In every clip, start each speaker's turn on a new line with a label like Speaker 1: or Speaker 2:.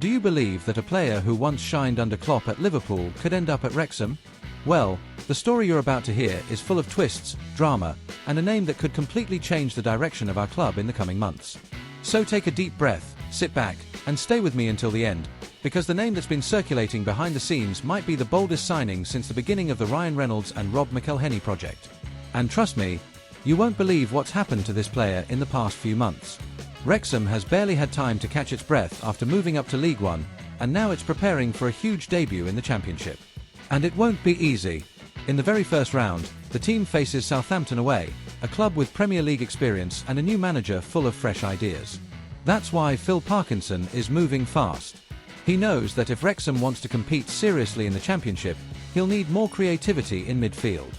Speaker 1: Do you believe that a player who once shined under Klopp at Liverpool could end up at Wrexham? Well, the story you're about to hear is full of twists, drama, and a name that could completely change the direction of our club in the coming months. So take a deep breath, sit back, and stay with me until the end, because the name that's been circulating behind the scenes might be the boldest signing since the beginning of the Reynolds and McElhenney project. And trust me, you won't believe what's happened to this player in the past few months. Wrexham has barely had time to catch its breath after moving up to League One, and now it's preparing for a huge debut in the Championship. And it won't be easy. In the very first round, the team faces Southampton away, a club with Premier League experience and a new manager full of fresh ideas. That's why Phil Parkinson is moving fast. He knows that if Wrexham wants to compete seriously in the Championship, he'll need more creativity in midfield.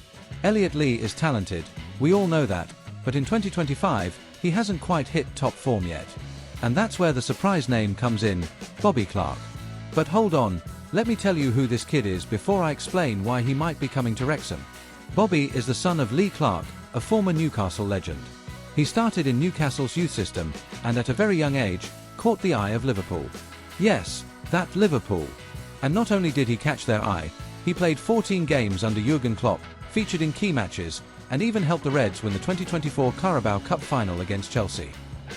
Speaker 1: Elliot Lee is talented, we all know that, but in 2025, he hasn't quite hit top form yet. And that's where the surprise name comes in, Bobby Clark. But hold on, let me tell you who this kid is before I explain why he might be coming to Wrexham. Bobby is the son of Lee Clark, a former Newcastle legend. He started in Newcastle's youth system, and at a very young age, caught the eye of Liverpool. Yes, that Liverpool. And not only did he catch their eye, he played 14 games under Jurgen Klopp, featured in key matches, and even helped the Reds win the 2024 Carabao Cup final against Chelsea.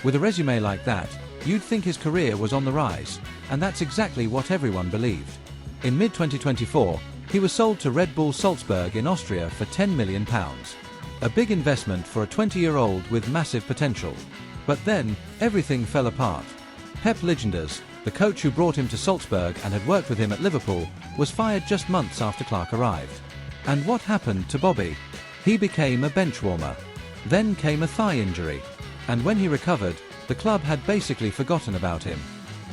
Speaker 1: With a resume like that, you'd think his career was on the rise, and that's exactly what everyone believed. In mid-2024, he was sold to Red Bull Salzburg in Austria for £10 million. A big investment for a 20-year-old with massive potential. But then, everything fell apart. Pep Lijnders, the coach who brought him to Salzburg and had worked with him at Liverpool, was fired just months after Clark arrived. And what happened to Bobby? He became a bench warmer. Then came a thigh injury. And when he recovered, the club had basically forgotten about him.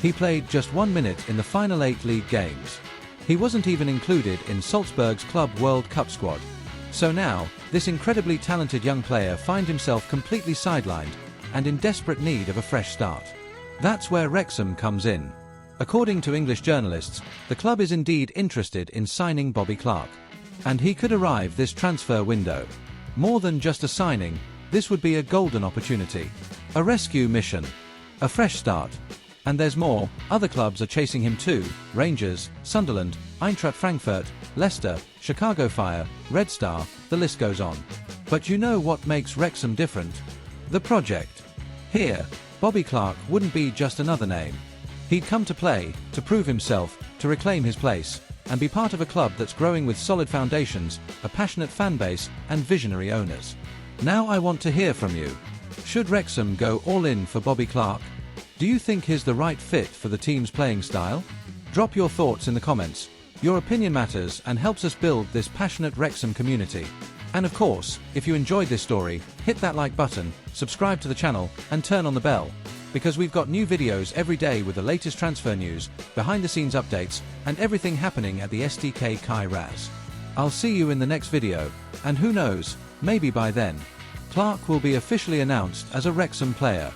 Speaker 1: He played just 1 minute in the final 8 league games. He wasn't even included in Salzburg's Club World Cup squad. So now, this incredibly talented young player finds himself completely sidelined and in desperate need of a fresh start. That's where Wrexham comes in. According to English journalists, the club is indeed interested in signing Bobby Clark. And he could arrive this transfer window. More than just a signing, this would be a golden opportunity. A rescue mission. A fresh start. And there's more, other clubs are chasing him too: Rangers, Sunderland, Eintracht Frankfurt, Leicester, Chicago Fire, Red Star, the list goes on. But you know what makes Wrexham different? The project. Here, Bobby Clark wouldn't be just another name. He'd come to play, to prove himself, to reclaim his place, and be part of a club that's growing with solid foundations, a passionate fan base, and visionary owners. Now I want to hear from you. Should Wrexham go all in for Bobby Clark? Do you think he's the right fit for the team's playing style? Drop your thoughts in the comments. Your opinion matters and helps us build this passionate Wrexham community. And of course, if you enjoyed this story, hit that like button, subscribe to the channel, and turn on the bell, because we've got new videos every day with the latest transfer news, behind-the-scenes updates, and everything happening at the STK Kai Raz. I'll see you in the next video, and who knows, maybe by then, Clark will be officially announced as a Wrexham player.